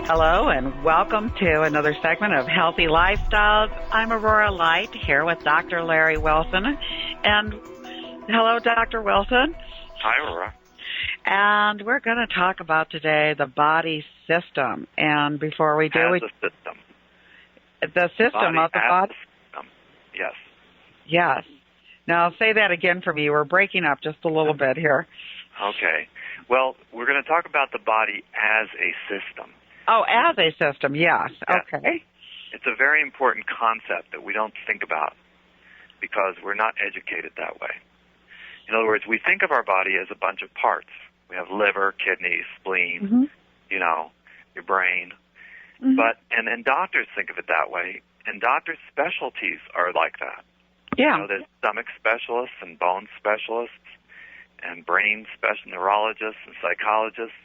Hello and welcome to another segment of Healthy Lifestyles. I'm Aurora Light here with Dr. Larry Wilson. And hello, Dr. Wilson. Hi, Aurora. And we're going to talk about today the body system. And before we do, the system of the body. System. Yes. Yes. Now say that again for me. We're breaking up just a little bit here. Okay. Well, we're going to talk about the body as a system. Oh, as a system, yes. Yes. Okay. It's a very important concept that we don't think about because we're not educated that way. In other words, we think of our body as a bunch of parts. We have liver, kidneys, spleen, your brain. But and doctors think of it that way, and doctors' specialties are like that. Yeah. There's stomach specialists and bone specialists and brain neurologists and psychologists.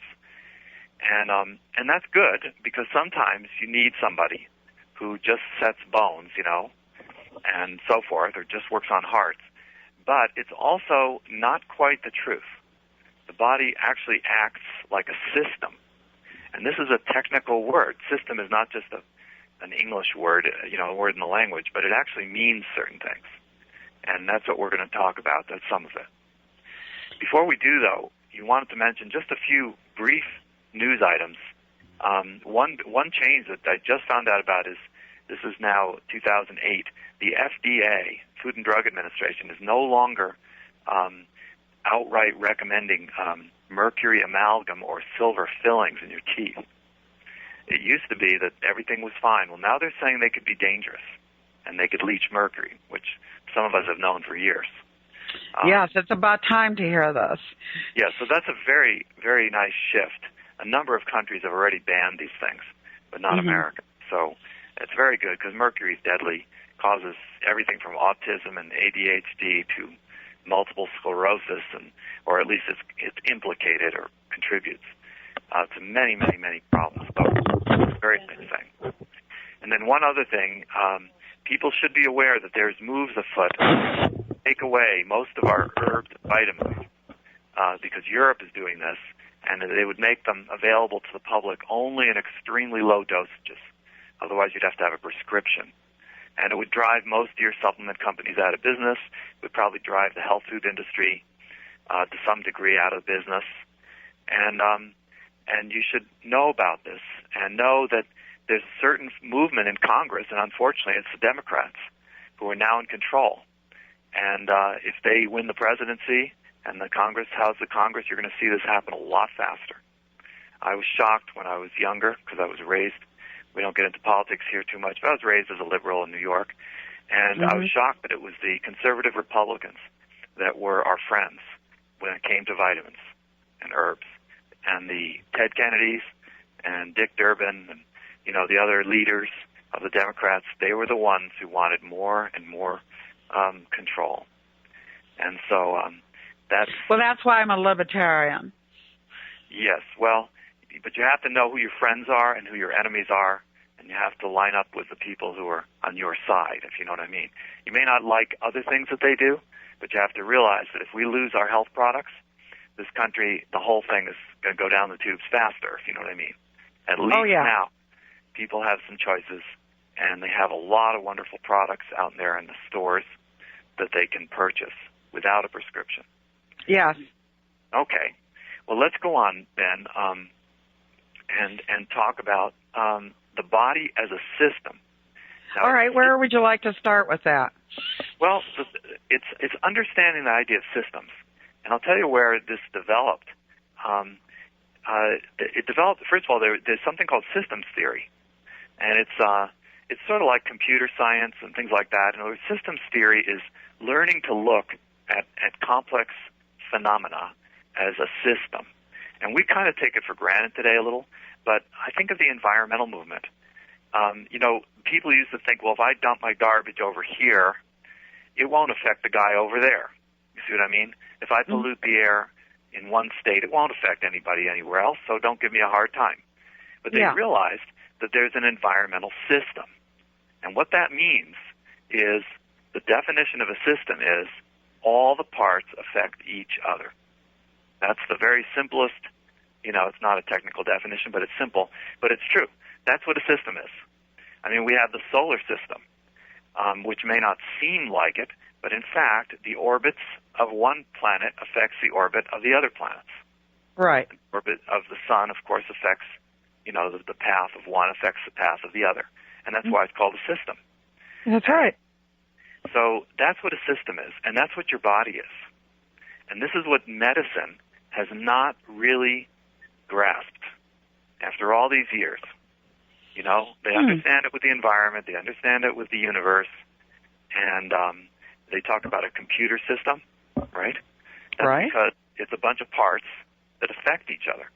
And that's good because sometimes you need somebody who just sets bones, and so forth, or just works on hearts. But it's also not quite the truth. The body actually acts like a system. And this is a technical word. System is not just an English word, a word in the language, but it actually means certain things. And that's what we're going to talk about. That's some of it. Before we do, though, you wanted to mention just a few brief news items. One change that I just found out about is this is now 2008. The FDA, Food and Drug Administration, is no longer outright recommending mercury amalgam or silver fillings in your teeth. It used to be that everything was fine. Well, now they're saying they could be dangerous and they could leach mercury, which some of us have known for years. Yes, it's about time to hear this. Yeah, so that's a very, very nice shift. A number of countries have already banned these things, but not America. So it's very good because mercury is deadly, causes everything from autism and ADHD to multiple sclerosis, or at least it's implicated or contributes to many, many, many problems. So it's a very nice thing. And then one other thing, people should be aware that there's moves afoot to take away most of our herbs and vitamins because Europe is doing this, and they would make them available to the public only in extremely low dosages. Otherwise, you'd have to have a prescription. And it would drive most of your supplement companies out of business. It would probably drive the health food industry to some degree out of business. And you should know about this and know that there's a certain movement in Congress, and unfortunately it's the Democrats who are now in control. And if they win the presidency and the House of Congress, you're going to see this happen a lot faster. I was shocked when I was younger because I was raised, we don't get into politics here too much, but I was raised as a liberal in New York, and I was shocked that it was the conservative Republicans that were our friends when it came to vitamins and herbs. And the Ted Kennedys and Dick Durbin and, the other leaders of the Democrats, they were the ones who wanted more and more control. And so that's... Well, that's why I'm a libertarian. Yes, well, but you have to know who your friends are and who your enemies are, and you have to line up with the people who are on your side, if you know what I mean. You may not like other things that they do, but you have to realize that if we lose our health products, this country, the whole thing is going to go down the tubes faster, if you know what I mean. At least now, people have some choices, and they have a lot of wonderful products out there in the stores that they can purchase without a prescription. Yes. Okay. Well, let's go on then and talk about the body as a system. Now, all right. Where would you like to start with that? Well, it's understanding the idea of systems. And I'll tell you where this developed. It developed, first of all, there's something called systems theory. And it's sort of like computer science and things like that. In other words, systems theory is learning to look at complex phenomena as a system. And we kind of take it for granted today a little, but I think of the environmental movement. People used to think, well, if I dump my garbage over here, it won't affect the guy over there. You see what I mean? If I pollute the air in one state, it won't affect anybody anywhere else, so don't give me a hard time. But they realized that there's an environmental system. And what that means is the definition of a system is all the parts affect each other. That's the very simplest It's not a technical definition, but it's simple. But it's true. That's what a system is. I mean, we have the solar system, which may not seem like it, but in fact, the orbits of one planet affects the orbit of the other planets. Right. The orbit of the sun, of course, affects, the path of one affects the path of the other. And that's why it's called a system. That's right. So that's what a system is, and that's what your body is. And this is what medicine has not really grasped after all these years. They understand it with the environment, they understand it with the universe, and they talk about a computer system, right? That's right. Because it's a bunch of parts that affect each other.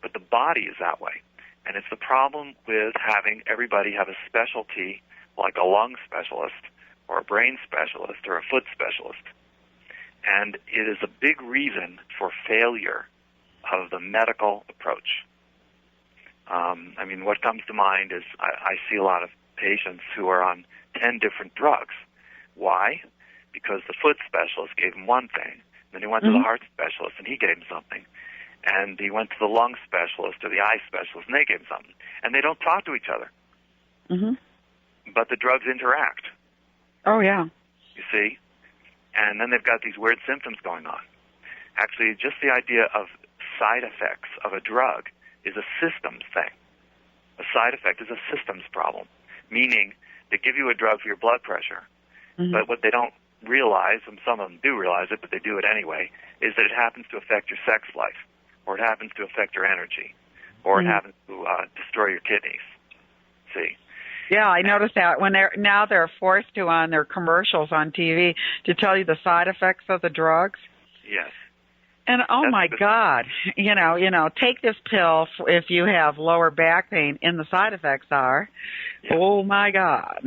But the body is that way. And it's the problem with having everybody have a specialty, like a lung specialist or a brain specialist or a foot specialist. And it is a big reason for failure of the medical approach. What comes to mind is I see a lot of patients who are on 10 different drugs. Why? Because the foot specialist gave him one thing, then he went to the heart specialist and he gave him something, and he went to the lung specialist or the eye specialist and they gave him something. And they don't talk to each other. But the drugs interact. Oh, yeah. You see? And then they've got these weird symptoms going on. Actually, just the idea of side effects of a drug is a systems thing. A side effect is a systems problem, meaning they give you a drug for your blood pressure, but what they don't realize, and some of them do realize it, but they do it anyway, is that it happens to affect your sex life, or it happens to affect your energy, or it happens to destroy your kidneys. See? Yeah, I noticed that when they're forced to on their commercials on TV to tell you the side effects of the drugs. Yes. And God, take this pill if you have lower back pain, and the side effects are, oh my God.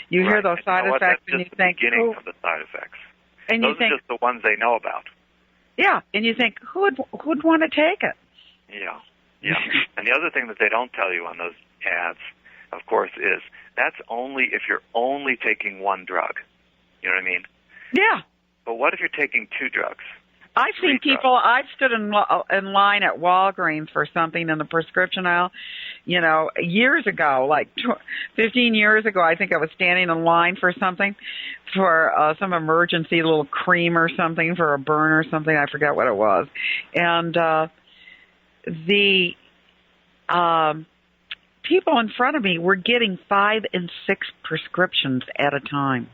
You hear those side effects and you think, the beginning of the side effects. And those are just the ones they know about. Yeah, and you think, who'd want to take it? Yeah. And the other thing that they don't tell you on those ads, of course, is that's only if you're only taking one drug. You know what I mean? Yeah. But what if you're taking two drugs? I've seen people, I've stood in line at Walgreens for something in the prescription aisle, years ago, like 15 years ago, I think I was standing in line for something, for some emergency little cream or something for a burn or something, I forget what it was. And the people in front of me were getting 5 and 6 prescriptions at a time.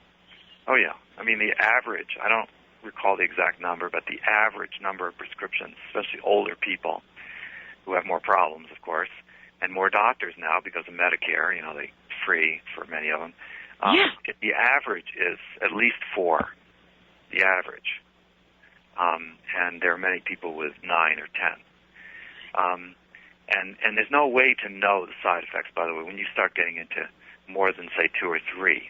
Oh, yeah. The average, I don't recall the exact number, but the average number of prescriptions, especially older people who have more problems, of course, and more doctors now because of Medicare, they free for many of them. The average is at least 4, the average. And there are many people with 9 or 10. And there's no way to know the side effects, by the way, when you start getting into more than, say, 2 or 3.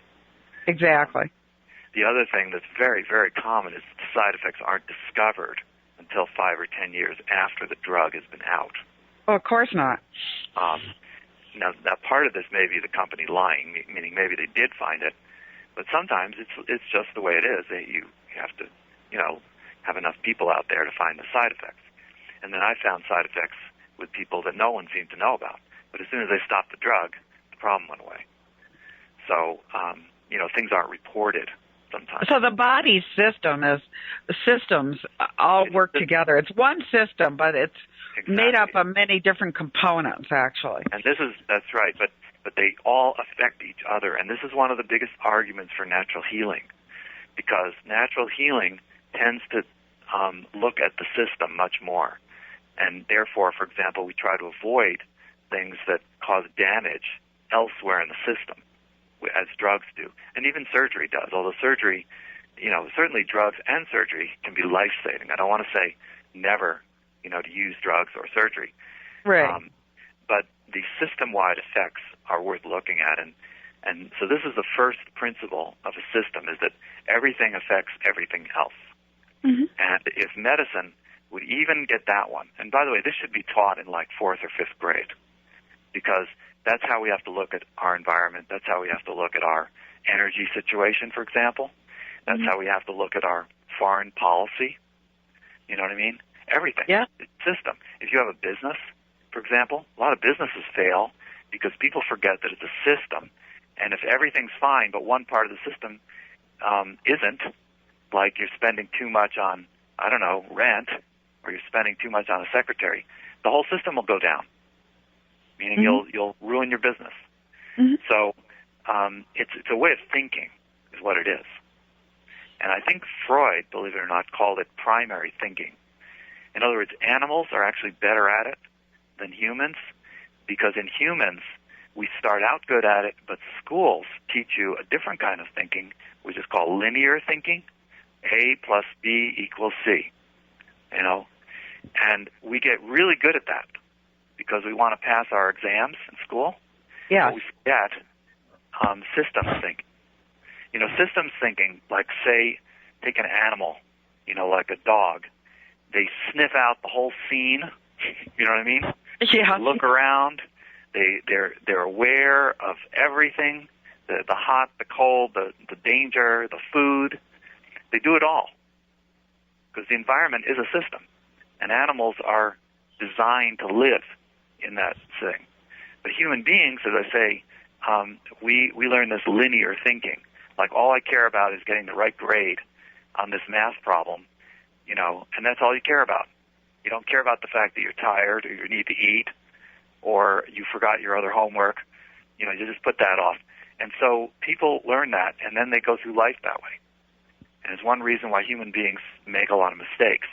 Exactly. The other thing that's very, very common is the side effects aren't discovered until 5 or 10 years after the drug has been out. Oh, of course not. Now, part of this may be the company lying, meaning maybe they did find it, but sometimes it's just the way it is. You have to, have enough people out there to find the side effects. And then I found side effects with people that no one seemed to know about. But as soon as they stopped the drug, the problem went away. So, things aren't reported sometimes. So the body's systems all work together. It's one system, but it's made up of many different components, actually. And that's right, but they all affect each other. And this is one of the biggest arguments for natural healing, because natural healing tends to look at the system much more. And therefore, for example, we try to avoid things that cause damage elsewhere in the system, as drugs do. And even surgery does, although surgery, certainly drugs and surgery can be life-saving. I don't want to say never, to use drugs or surgery. Right. But the system-wide effects are worth looking at. And so this is the first principle of a system, is that everything affects everything else. Mm-hmm. And if medicine would even get that one, and by the way, this should be taught in like 4th or 5th grade, because that's how we have to look at our environment. That's how we have to look at our energy situation, for example. That's how we have to look at our foreign policy. You know what I mean? Everything. Yeah. system. If you have a business, for example, a lot of businesses fail because people forget that it's a system. And if everything's fine, but one part of the system isn't, like you're spending too much on, I don't know, rent, or you're spending too much on a secretary, the whole system will go down, meaning you'll ruin your business. So it's a way of thinking is what it is. And I think Freud, believe it or not, called it primary thinking. In other words, animals are actually better at it than humans, because in humans, we start out good at it, but schools teach you a different kind of thinking, which is called linear thinking, A plus B equals C, you know. And we get really good at that because we want to pass our exams in school. Yeah. But we forget systems thinking. You know, systems thinking, like, say, take an animal, you know, like a dog. They sniff out the whole scene, you know what I mean? Yeah. They look around. They're aware of everything, the hot, the cold, the danger, the food. They do it all because the environment is a system, and animals are designed to live in that thing. But human beings, as I say, we learn this linear thinking. Like, all I care about is getting the right grade on this math problem, you know, and that's all you care about. You don't care about the fact that you're tired or you need to eat or you forgot your other homework. You know, you just put that off. And so people learn that, and then they go through life that way. And it's one reason why human beings make a lot of mistakes,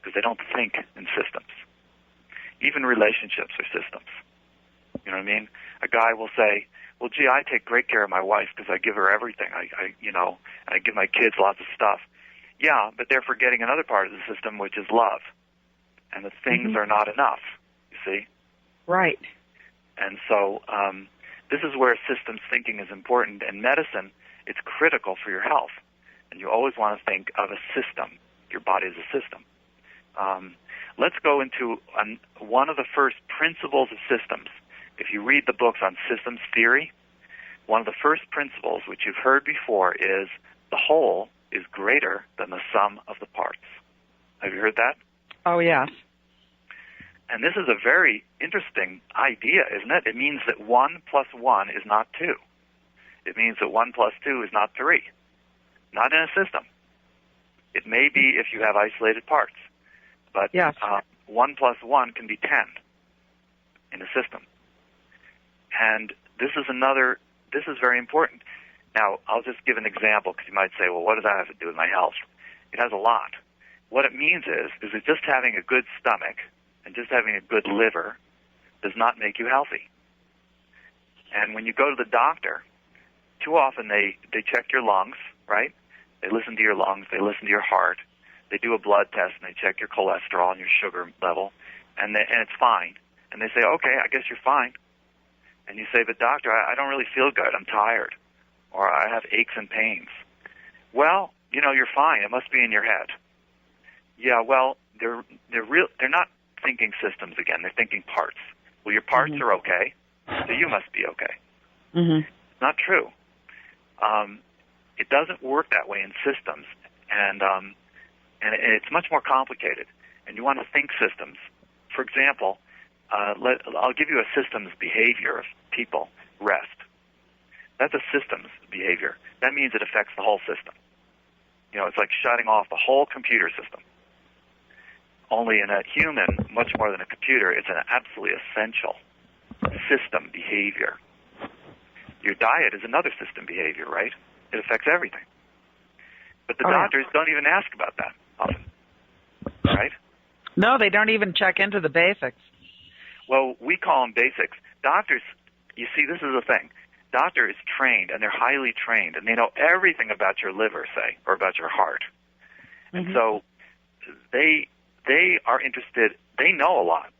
because they don't think in systems. Even relationships are systems. You know what I mean? A guy will say, well, gee, I take great care of my wife because I give her everything. I and I give my kids lots of stuff. Yeah, but they're forgetting another part of the system, which is love. And the things are not enough, you see? Right. And so this is where systems thinking is important. In medicine, it's critical for your health. And you always want to think of a system. Your body is a system. Let's go into one of the first principles of systems. If you read the books on systems theory, one of the first principles, which you've heard before, is the whole is greater than the sum of the parts. Have you heard that? Oh, yes. And this is a very interesting idea, isn't it? It means that 1 plus 1 is not 2. It means that 1 plus 2 is not 3. Not in a system. It may be if you have isolated parts. But yes. 1 plus 1 can be 10 in a system. And this is very important. Now, I'll just give an example, because you might say, well, what does that have to do with my health? It has a lot. What it means is that just having a good stomach and just having a good liver does not make you healthy. And when you go to the doctor, too often they check your lungs, right? They listen to your lungs, they listen to your heart, they do a blood test, and they check your cholesterol and your sugar level, and it's fine. And they say, okay, I guess you're fine. And you say, but doctor, I don't really feel good, I'm tired, or I have aches and pains. Well, you know, you're fine, it must be in your head. Yeah, well, they're not thinking systems again, they're thinking parts. Well, your parts are okay, so you must be okay. It's not true. It doesn't work that way in systems, and it's much more complicated. And you want to think systems. For example, I'll give you a systems behavior of people. Rest. That's a systems behavior. That means it affects the whole system. You know, it's like shutting off the whole computer system. Only in a human, much more than a computer, it's an absolutely essential system behavior. Your diet is another system behavior, right? It affects everything. But the doctors don't even ask about that often, right? No, they don't even check into the basics. Well, we call them basics. Doctors, you see, this is the thing. Doctor is trained, and they're highly trained, and they know everything about your liver, say, or about your heart. And so they are interested, they know a lot,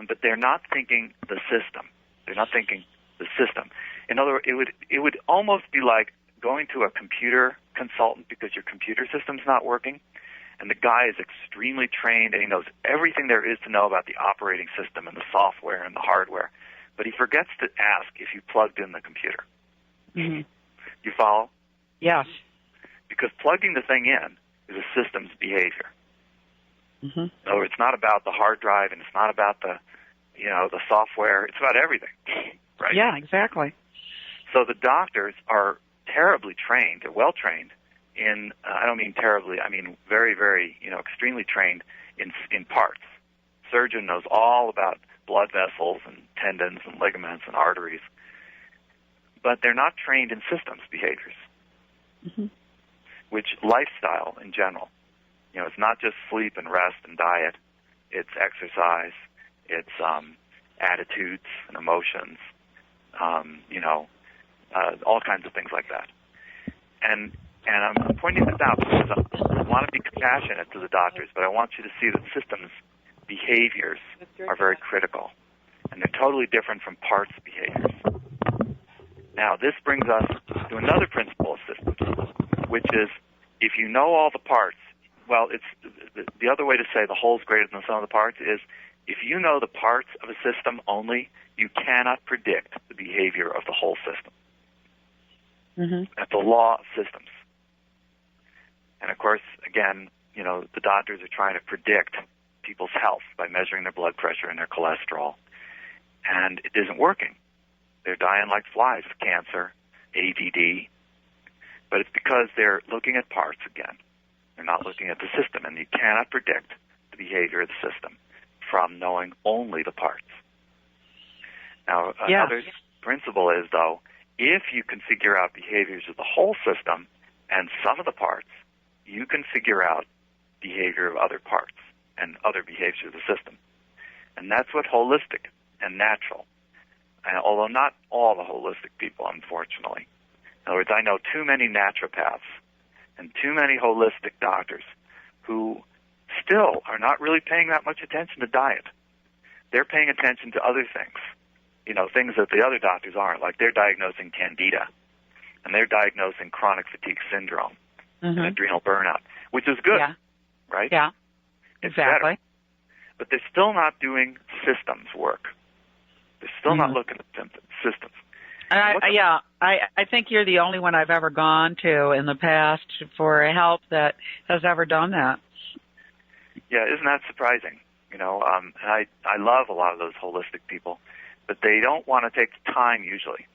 but they're not thinking the system. They're not thinking the system. In other words, it would almost be like going to a computer consultant because your computer system's not working, and the guy is extremely trained and he knows everything there is to know about the operating system and the software and the hardware, but he forgets to ask if you plugged in the computer. You follow? Yes. Because plugging the thing in is a systems behavior. Mm-hmm. So it's not about the hard drive, and it's not about the software. It's about everything, right? Yeah, exactly. So the doctors are terribly trained, they're well trained in, I don't mean terribly, I mean very, very, extremely trained in parts. Surgeon knows all about blood vessels and tendons and ligaments and arteries, but they're not trained in systems behaviors, mm-hmm. which lifestyle in general. It's not just sleep and rest and diet. It's exercise. It's attitudes and emotions, all kinds of things like that. And I'm pointing this out because I want to be compassionate to the doctors, but I want you to see that systems behaviors are very critical, and they're totally different from parts behaviors. Now, this brings us to another principle of systems, which is if you know all the parts, well, it's the other way to say the whole is greater than the sum of the parts is if you know the parts of a system only, you cannot predict the behavior of the whole system. Mm-hmm. That's the law of systems. And of course, again, the doctors are trying to predict people's health by measuring their blood pressure and their cholesterol. And it isn't working. They're dying like flies of cancer, ADD. But it's because they're looking at parts again. They're not looking at the system, and you cannot predict the behavior of the system from knowing only the parts. Now, another principle is, though, if you can figure out behaviors of the whole system and some of the parts, you can figure out behavior of other parts and other behaviors of the system. And that's what holistic and natural, although not all the holistic people, unfortunately. In other words, I know too many naturopaths and too many holistic doctors who still are not really paying that much attention to diet. They're paying attention to other things, things that the other doctors aren't, like they're diagnosing candida, and they're diagnosing chronic fatigue syndrome mm-hmm. and adrenal burnout, which is good, right? Yeah, exactly. Better. But they're still not doing systems work. They're still mm-hmm. not looking at systems. I think you're the only one I've ever gone to in the past for help that has ever done that. Yeah, isn't that surprising? And I love a lot of those holistic people, but they don't want to take the time usually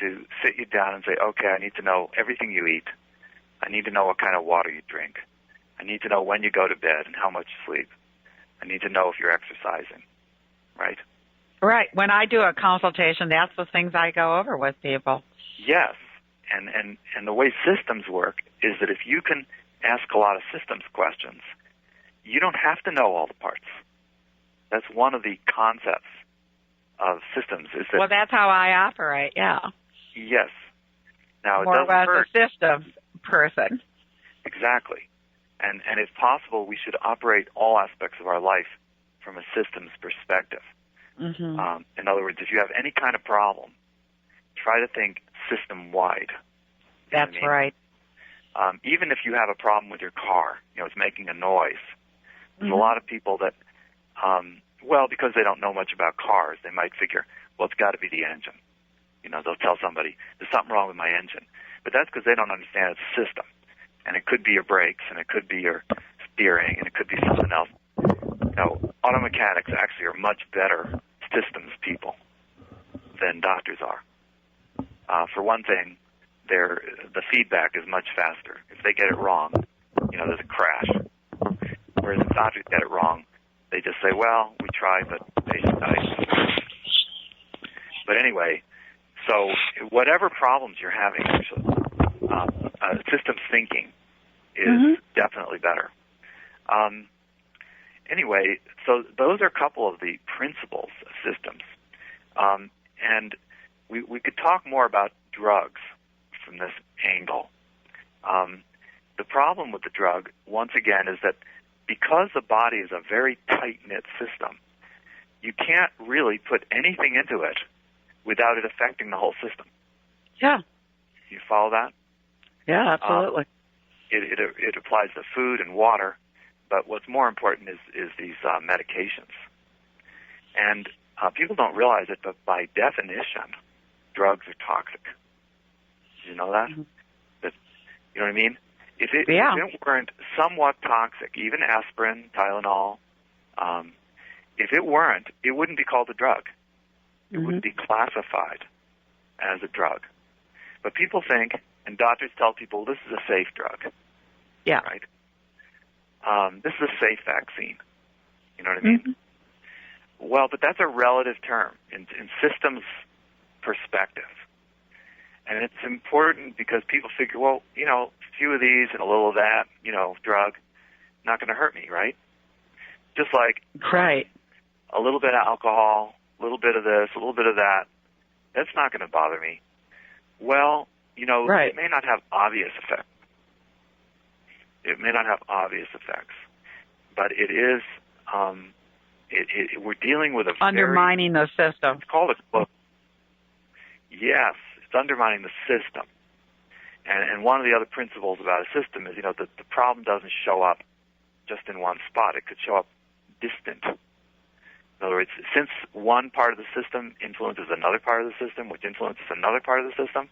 to sit you down and say, okay, I need to know everything you eat. I need to know what kind of water you drink. I need to know when you go to bed and how much you sleep. I need to know if you're exercising, right? Right. When I do a consultation, that's the things I go over with people. Yes. And the way systems work is that if you can ask a lot of systems questions, you don't have to know all the parts. That's one of the concepts of systems. Is that, well, that's how I operate, yeah. Yes. Now, more it doesn't hurt. a systems person. Exactly. And if possible, we should operate all aspects of our life from a systems perspective. Mm-hmm. In other words, if you have any kind of problem, try to think system-wide. That's right. Even if you have a problem with your car, it's making a noise. There's mm-hmm. a lot of people that, because they don't know much about cars, they might figure, well, it's got to be the engine. They'll tell somebody, there's something wrong with my engine. But that's because they don't understand it's a system. And it could be your brakes, and it could be your steering, and it could be something else. Auto mechanics actually are much better systems people than doctors are. For one thing, the feedback is much faster. If they get it wrong, there's a crash. Whereas if doctors get it wrong, they just say, well, we tried, but patient died. But anyway, so whatever problems you're having, actually, systems thinking is mm-hmm. definitely better. Anyway, so those are a couple of the principles of systems. And we could talk more about drugs from this angle. The problem with the drug, once again, is that because the body is a very tight-knit system, you can't really put anything into it without it affecting the whole system. Yeah. You follow that? Yeah, absolutely. It applies to food and water, but what's more important is these medications. And people don't realize it, but by definition, drugs are toxic. Did you know that? Mm-hmm. You know what I mean? If it weren't somewhat toxic, even aspirin, Tylenol, if it weren't, it wouldn't be called a drug. It wouldn't be classified as a drug. But people think, and doctors tell people, this is a safe drug. Yeah. Right? This is a safe vaccine. You know what I mean? Well, but that's a relative term in systems perspective. And it's important because people figure, well, a few of these and a little of that, drug, not going to hurt me, right? Just like a little bit of alcohol, a little bit of this, a little bit of that, that's not going to bother me. Well, it may not have obvious effects. It may not have obvious effects, but it is, we're dealing with a undermining the system. It's called a, yes, it's undermining the system. And one of the other principles about a system is, the problem doesn't show up just in one spot. It could show up distant. In other words, since one part of the system influences another part of the system, which influences another part of the system,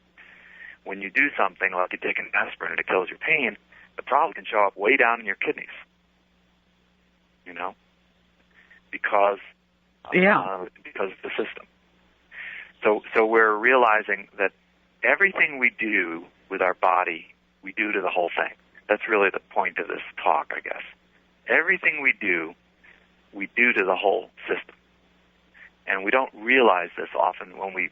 when you do something like you take an aspirin and it kills your pain, the problem can show up way down in your kidneys. Because of the system. So we're realizing that everything we do with our body, we do to the whole thing. That's really the point of this talk, I guess. Everything we do to the whole system. And we don't realize this often when we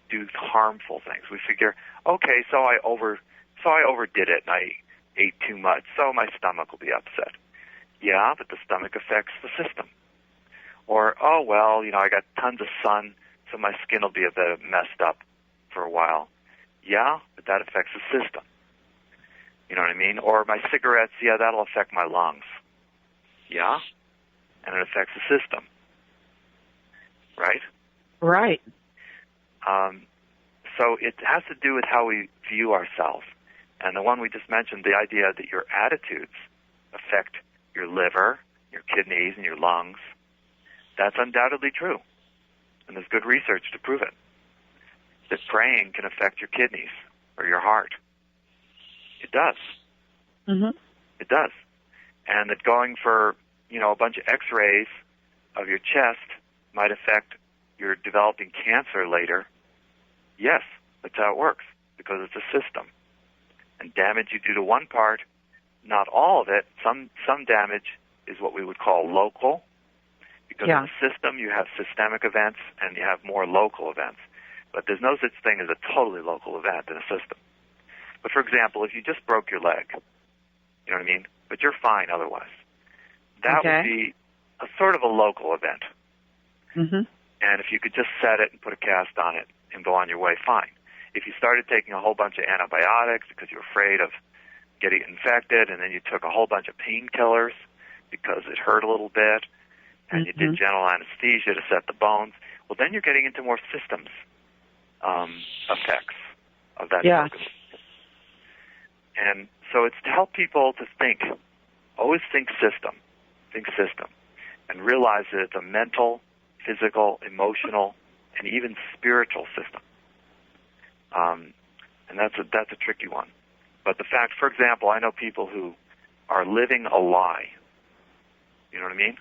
do harmful things. We figure, okay, so I overdid it and I ate too much, so my stomach will be upset. Yeah, but the stomach affects the system. Or, oh, well, I got tons of sun, so my skin will be a bit messed up for a while. Yeah, but that affects the system. You know what I mean? Or my cigarettes, yeah, that'll affect my lungs. Yeah, and it affects the system. Right? Right. So it has to do with how we view ourselves. And the one we just mentioned, the idea that your attitudes affect your liver, your kidneys, and your lungs, that's undoubtedly true. And there's good research to prove it. That praying can affect your kidneys or your heart. It does. It does. And that going for, a bunch of x-rays of your chest might affect your developing cancer later. Yes, that's how it works, because it's a system. And damage you do to one part, not all of it, some damage is what we would call local, because in the system you have systemic events and you have more local events. But there's no such thing as a totally local event in a system. But for example, if you just broke your leg, you know what I mean? But you're fine otherwise. That would be a sort of a local event. And if you could just set it and put a cast on it and go on your way, fine. If you started taking a whole bunch of antibiotics because you're afraid of getting infected, and then you took a whole bunch of painkillers because it hurt a little bit, and you did general anesthesia to set the bones, well, then you're getting into more systems effects of that organism. And so it's to help people to think, always think system, and realize that it's a mental, physical, emotional, and even spiritual system. And that's a tricky one. But the fact, for example, I know people who are living a lie. You know what I mean?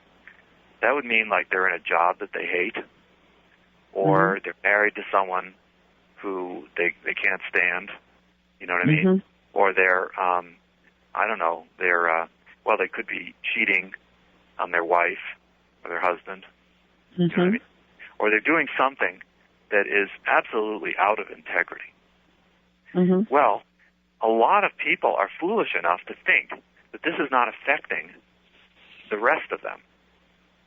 That would mean like they're in a job that they hate, or they're married to someone who they can't stand. You know what I mean? Or they're, they could be cheating on their wife or their husband. You know what I mean? Or they're doing something that is absolutely out of integrity. Well, a lot of people are foolish enough to think that this is not affecting the rest of them.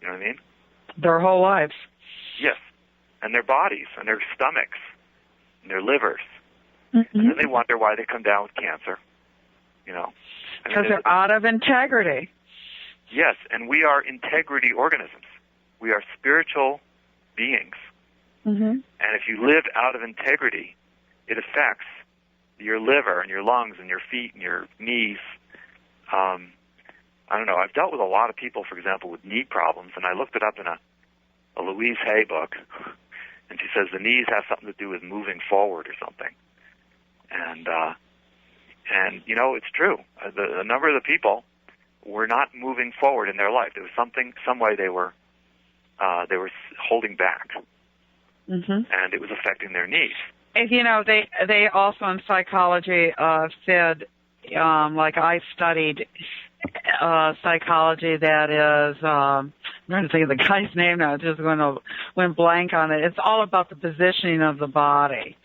You know what I mean? Their whole lives. Yes. And their bodies, and their stomachs, and their livers. And then they wonder why they come down with cancer. Because they're out of integrity. Yes, and we are integrity organisms. We are spiritual beings. And if you live out of integrity, it affects your liver and your lungs and your feet and your knees. I've dealt with a lot of people, for example, with knee problems, and I looked it up in a Louise Hay book, and she says the knees have something to do with moving forward or something. And, And, you know, it's true. A number of the people were not moving forward in their life. There was some way they were holding back, and it was affecting their needs. And, you know, they also in psychology said, like I studied psychology that is, I'm trying to think of the guy's name now, just went blank on it. It's all about the positioning of the body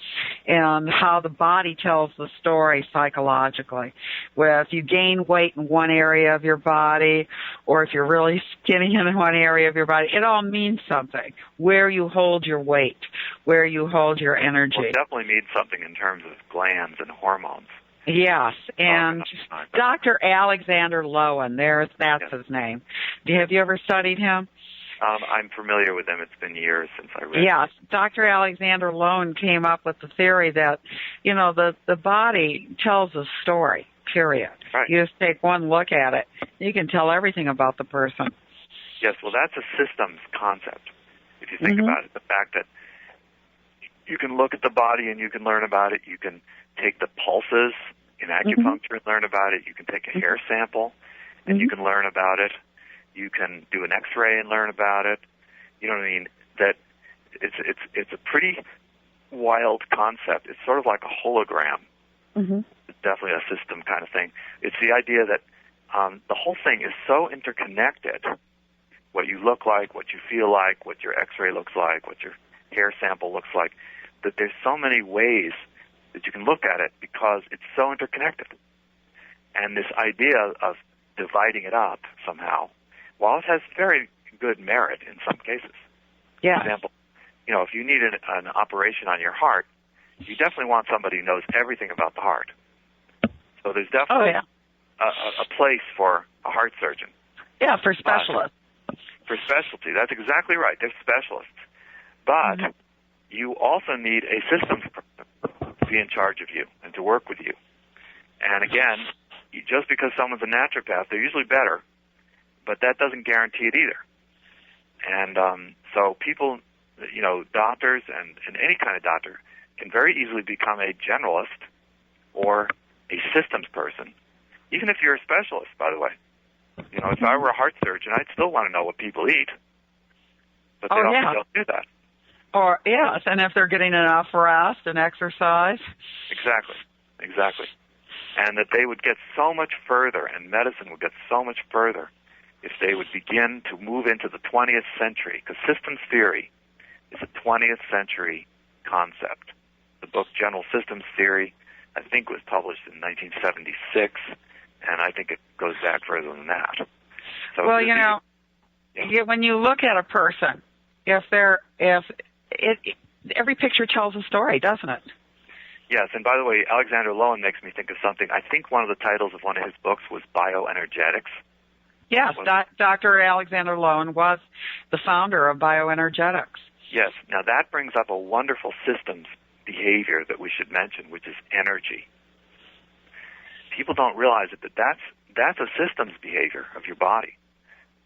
and how the body tells the story psychologically. Where if you gain weight in one area of your body, or if you're really skinny in one area of your body, it all means something. Where you hold your weight, where you hold your energy. Well, it definitely means something in terms of glands and hormones. Yes, and Dr. Alexander Lowen, that's his name. Have you ever studied him? I'm familiar with him. It's been years since I read. Yes, Dr. Alexander Lowen came up with the theory that, you know, the body tells a story, period. Right. You just take one look at it. You can tell everything about the person. Yes, well, that's a systems concept, if you think about it. The fact that you can look at the body and you can learn about it. You can take the pulses in acupuncture and learn about it. You can take a hair sample and you can learn about it. You can do an X-ray and learn about it. You know what I mean? That it's a pretty wild concept. It's sort of like a hologram. It's definitely a system kind of thing. It's the idea that the whole thing is so interconnected. What you look like, what you feel like, what your X-ray looks like, what your hair sample looks like, that there's so many ways that you can look at it because it's so interconnected. And this idea of dividing it up somehow, while it has very good merit in some cases. For example, you know, if you need an operation on your heart, you definitely want somebody who knows everything about the heart. So there's definitely a place for a heart surgeon. Yeah, for specialists. For specialty. That's exactly right. They're specialists. But you also need a systems person to be in charge of you and to work with you. And again, just because someone's a naturopath, they're usually better, but that doesn't guarantee it either. And so people, you know, doctors and any kind of doctor can very easily become a generalist or a systems person, even if you're a specialist, by the way. You know, if I were a heart surgeon, I'd still want to know what people eat, but they often don't do that. Or, yes, and if they're getting enough rest and exercise. Exactly. And that they would get so much further, and medicine would get so much further if they would begin to move into the 20th century, because systems theory is a 20th century concept. The book General Systems Theory, I think, was published in 1976, and I think it goes back further than that. So well, you know, when you look at a person, every picture tells a story, doesn't it? Yes, and by the way, Alexander Lowen makes me think of something. I think one of the titles of one of his books was Bioenergetics. Yes, Dr. Alexander Lowen was the founder of Bioenergetics. Yes, now that brings up a wonderful systems behavior that we should mention, which is energy. People don't realize it, but that's a systems behavior of your body.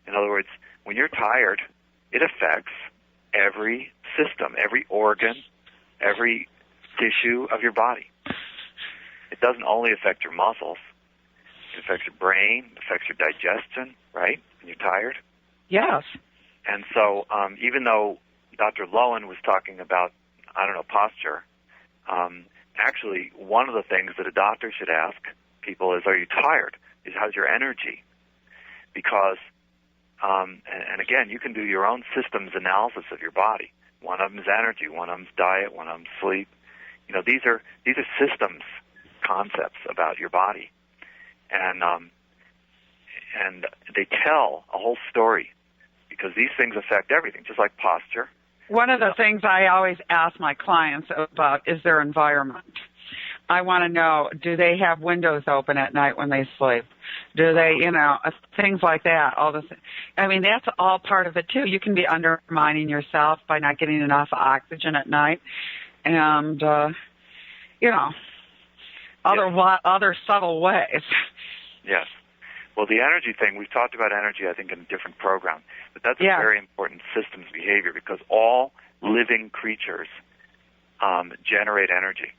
In other words, when you're tired, it affects every system, every organ, every tissue of your body. It doesn't only affect your muscles. It affects your brain, it affects your digestion, right, when you're tired? Yes. And so even though Dr. Lowen was talking about, posture, actually one of the things that a doctor should ask people is, are you tired? How's your energy? Because, and again, you can do your own systems analysis of your body. One of them is energy, one of them is diet, one of them is sleep. You know, these are systems concepts about your body. And they tell a whole story because these things affect everything, just like posture. One of the things I always ask my clients about is their environment. I want to know, do they have windows open at night when they sleep? Do they, things like that. I mean, that's all part of it, too. You can be undermining yourself by not getting enough oxygen at night. And, other subtle ways. Yes. Well, the energy thing, we've talked about energy, I think, in a different program. But that's a very important systems behavior because all living creatures generate energy.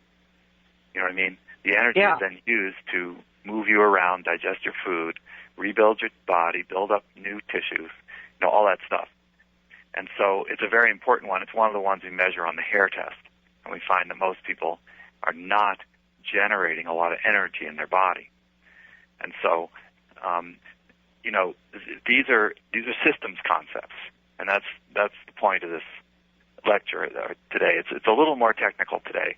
You know what I mean? The energy is then used to move you around, digest your food, rebuild your body, build up new tissues, all that stuff. And so it's a very important one. It's one of the ones we measure on the hair test. And we find that most people are not generating a lot of energy in their body. And so, these are systems concepts. And that's the point of this lecture today. It's a little more technical today,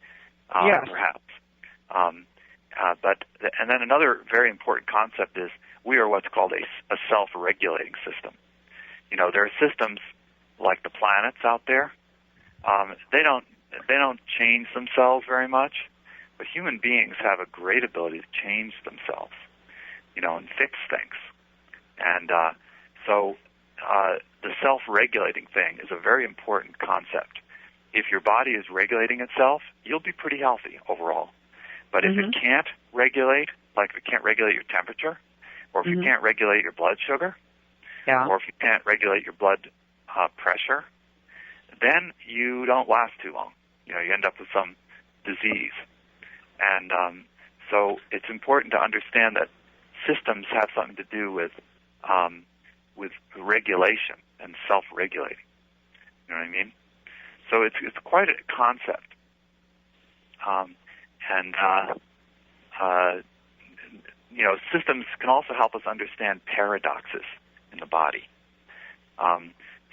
perhaps. And then another very important concept is we are what's called a self-regulating system. There are systems like the planets out there. They don't change themselves very much, but human beings have a great ability to change themselves, and fix things. And so the self-regulating thing is a very important concept. If your body is regulating itself, you'll be pretty healthy overall. But if it can't regulate, like if it can't regulate your temperature, or if you can't regulate your blood sugar, or if you can't regulate your blood pressure, then you don't last too long. You end up with some disease. And so it's important to understand that systems have something to do with regulation and self-regulating. You know what I mean? So it's quite a concept. Systems can also help us understand paradoxes in the body.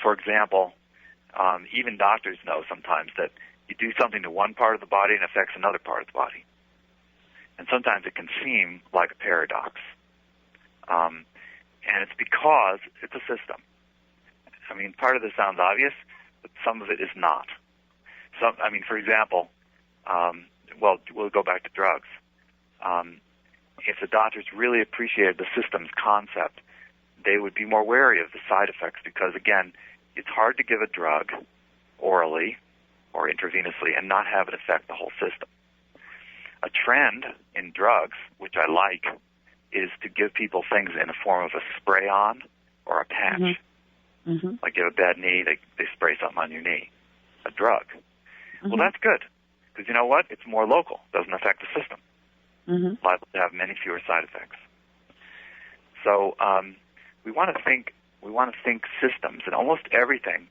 For example, even doctors know sometimes that you do something to one part of the body and affects another part of the body. And sometimes it can seem like a paradox. And it's because it's a system. I mean, part of this sounds obvious, but some of it is not. For example, we'll go back to drugs. If the doctors really appreciated the systems concept, they would be more wary of the side effects because, again, it's hard to give a drug orally or intravenously and not have it affect the whole system. A trend in drugs, which I like, is to give people things in the form of a spray-on or a patch. Like you have a bad knee, they spray something on your knee. A drug. Well, that's good because you know what? It's more local. Doesn't affect the system. Liable to have many fewer side effects. So we want to think systems, and almost everything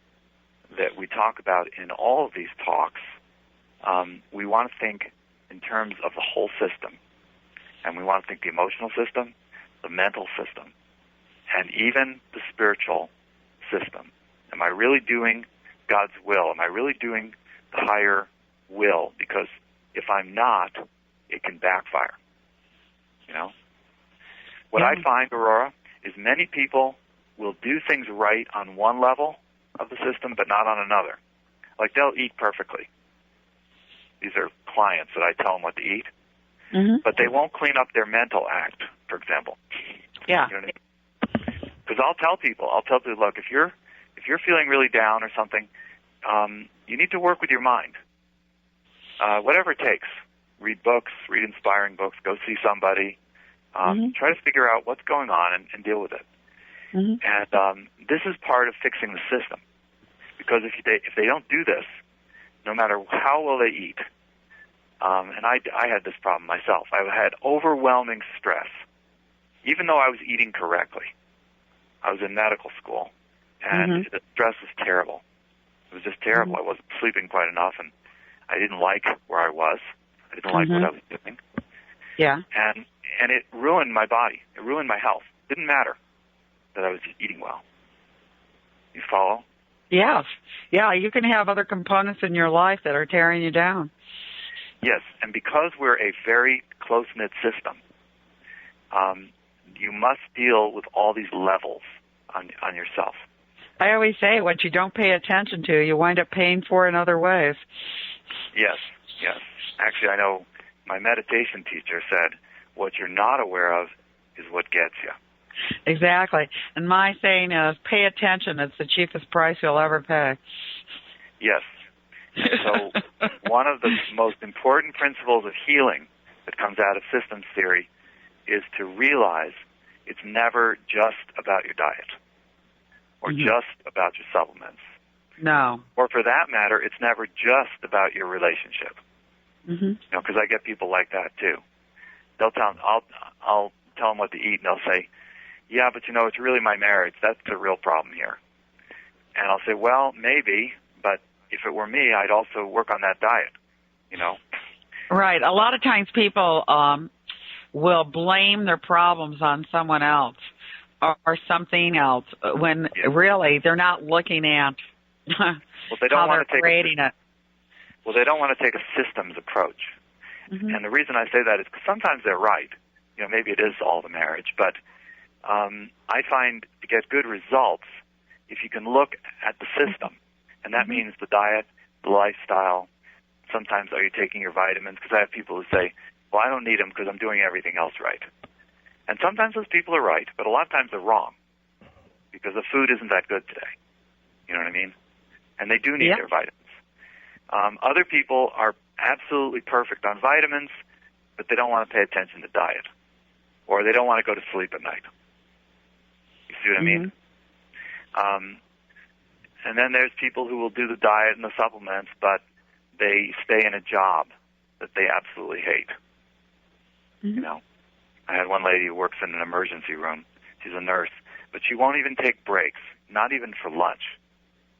that we talk about in all of these talks, we want to think in terms of the whole system. And we want to think the emotional system, the mental system, and even the spiritual system. Am I really doing God's will? Am I really doing the higher will? Because if I'm not, it can backfire. What I find, Aurora, is many people will do things right on one level of the system, but not on another. Like they'll eat perfectly. These are clients that I tell them what to eat, but they won't clean up their mental act, for example. Yeah. You know what I mean? Because I'll tell people, look, if you're feeling really down or something, you need to work with your mind. Whatever it takes. Read books, read inspiring books, go see somebody, try to figure out what's going on and deal with it. And this is part of fixing the system. Because if they don't do this, no matter how well they eat, and I had this problem myself. I had overwhelming stress, even though I was eating correctly. I was in medical school, and the stress was terrible. It was just terrible. I wasn't sleeping quite enough, and I didn't like where I was. I didn't like what I was doing. Yeah. And it ruined my body. It ruined my health. It didn't matter that I was eating well. You follow? Yes. Yeah, you can have other components in your life that are tearing you down. Yes, and because we're a very close-knit system, you must deal with all these levels on yourself. I always say what you don't pay attention to, you wind up paying for in other ways. Yes. Actually, I know my meditation teacher said, what you're not aware of is what gets you. Exactly. And my saying is, pay attention. It's the cheapest price you'll ever pay. Yes. So one of the most important principles of healing that comes out of systems theory is to realize it's never just about your diet or just about your supplements. No. Or for that matter, it's never just about your relationship. Because I get people like that too. I'll tell them what to eat, and they'll say, yeah, but it's really my marriage. That's the real problem here. And I'll say, well, maybe, but if it were me, I'd also work on that diet, Right. A lot of times people will blame their problems on someone else or something else when really they're not looking at well, they don't how want they're to creating it. Well, they don't want to take a systems approach. Mm-hmm. And the reason I say that is because sometimes they're right. Maybe it is all the marriage, but I find to get good results, if you can look at the system, and that means the diet, the lifestyle. Sometimes are you taking your vitamins? Because I have people who say, well, I don't need them because I'm doing everything else right. And sometimes those people are right, but a lot of times they're wrong because the food isn't that good today. You know what I mean? And they do need their vitamins. Other people are absolutely perfect on vitamins, but they don't want to pay attention to diet, or they don't want to go to sleep at night. You see what I mean? And then there's people who will do the diet and the supplements, but they stay in a job that they absolutely hate. I had one lady who works in an emergency room. She's a nurse, but she won't even take breaks, not even for lunch.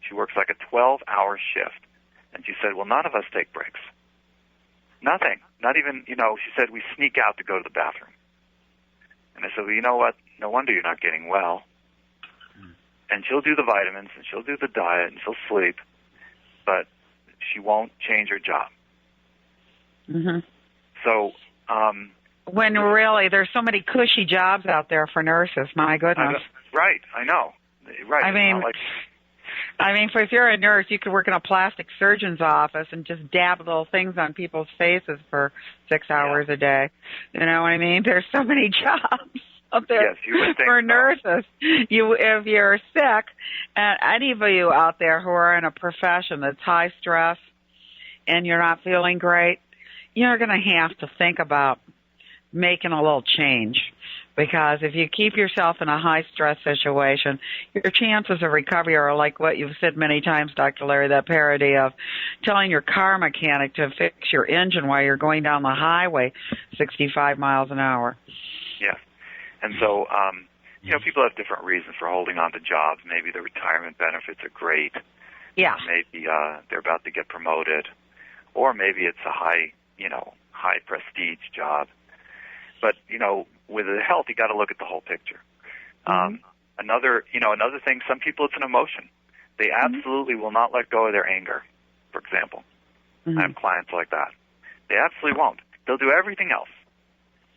She works like a 12-hour shift. And she said, well, none of us take breaks. Nothing. Not even, she said, we sneak out to go to the bathroom. And I said, well, you know what? No wonder you're not getting well. And she'll do the vitamins, and she'll do the diet, and she'll sleep, but she won't change her job. Mm-hmm. So, when really there's so many cushy jobs out there for nurses, my goodness. Right, I know. Right. I mean, if you're a nurse, you could work in a plastic surgeon's office and just dab little things on people's faces for 6 hours a day. You know what I mean? There's so many jobs out there for nurses. If you're sick, and any of you out there who are in a profession that's high stress and you're not feeling great, you're going to have to think about making a little change. Because if you keep yourself in a high-stress situation, your chances of recovery are like what you've said many times, Dr. Larry, that parody of telling your car mechanic to fix your engine while you're going down the highway 65 miles an hour. Yeah. And so, people have different reasons for holding on to jobs. Maybe the retirement benefits are great. Yeah. Maybe they're about to get promoted. Or maybe it's a high prestige job. But, with the health, you got to look at the whole picture. Another thing, some people, it's an emotion. They absolutely will not let go of their anger, for example. I have clients like that. They absolutely won't. They'll do everything else.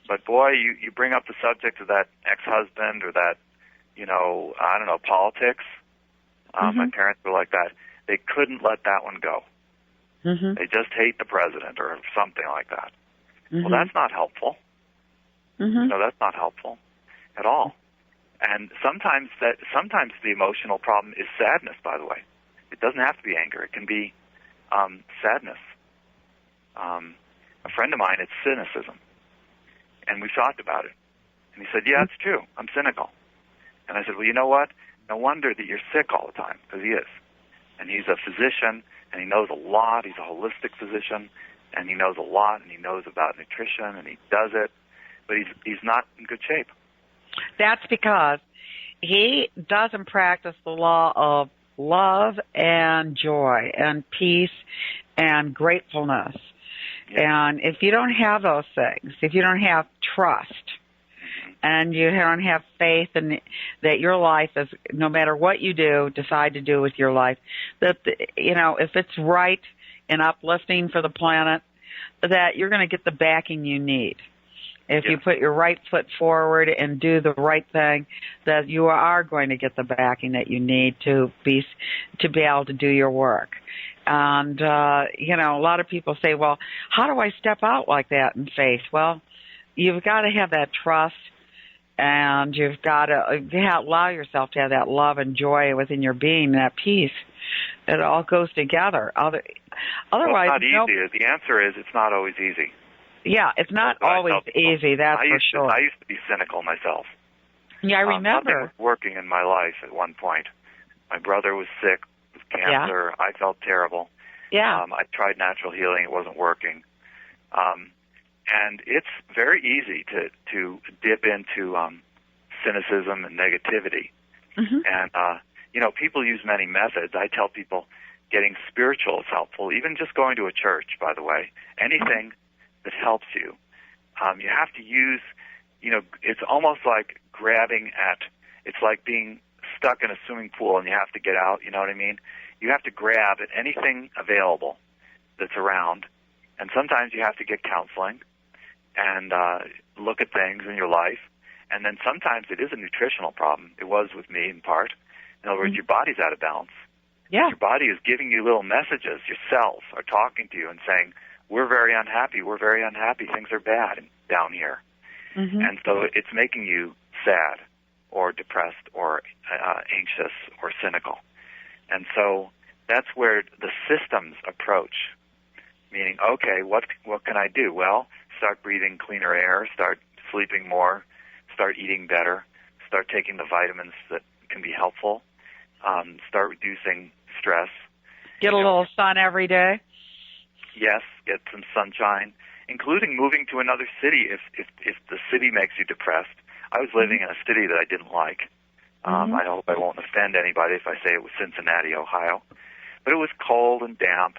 But boy, you bring up the subject of that ex-husband or that, politics. My parents were like that. They couldn't let that one go. They just hate the president or something like that. Well, that's not helpful. That's not helpful at all. And sometimes the emotional problem is sadness, by the way. It doesn't have to be anger. It can be sadness. A friend of mine, it's cynicism. And we talked about it. And he said, yeah, it's true. I'm cynical. And I said, well, you know what? No wonder that you're sick all the time, because he is. And he's a physician, and he knows a lot. He's a holistic physician, and he knows a lot, and he knows about nutrition, and he does it. But he's not in good shape. That's because he doesn't practice the law of love and joy and peace and gratefulness. Yeah. And if you don't have those things, if you don't have trust and you don't have faith in that your life is, no matter what you do, decide to do with your life, that, if it's right and uplifting for the planet, that you're going to get the backing you need. If you put your right foot forward and do the right thing, that you are going to get the backing that you need to be able to do your work. And, a lot of people say, well, how do I step out like that in faith? Well, you've got to have that trust, and you've got to allow yourself to have that love and joy within your being, that peace. It all goes together. Otherwise, it's not easy. The answer is it's not always easy. Yeah, it's not always easy, that's for sure. I used to be cynical myself. Yeah, I remember. Nothing was working in my life at one point. My brother was sick with cancer. Yeah. I felt terrible. Yeah. I tried natural healing. It wasn't working. And it's very easy to dip into cynicism and negativity. Mm-hmm. And, people use many methods. I tell people getting spiritual is helpful, even just going to a church, by the way. Anything that helps you. You have to use, it's almost like it's like being stuck in a swimming pool and you have to get out, you know what I mean? You have to grab at anything available that's around. And sometimes you have to get counseling and look at things in your life. And then sometimes it is a nutritional problem. It was with me in part. In other words, your body's out of balance. Yeah. Your body is giving you little messages. Your cells are talking to you and saying, we're very unhappy, things are bad down here. Mm-hmm. And so it's making you sad or depressed or anxious or cynical. And so that's where the systems approach, meaning, okay, what can I do? Well, start breathing cleaner air, start sleeping more, start eating better, start taking the vitamins that can be helpful, start reducing stress. Get a little sun every day. Yes, get some sunshine, including moving to another city if the city makes you depressed. I was living in a city that I didn't like. I hope I won't offend anybody if I say it was Cincinnati, Ohio. But it was cold and damp,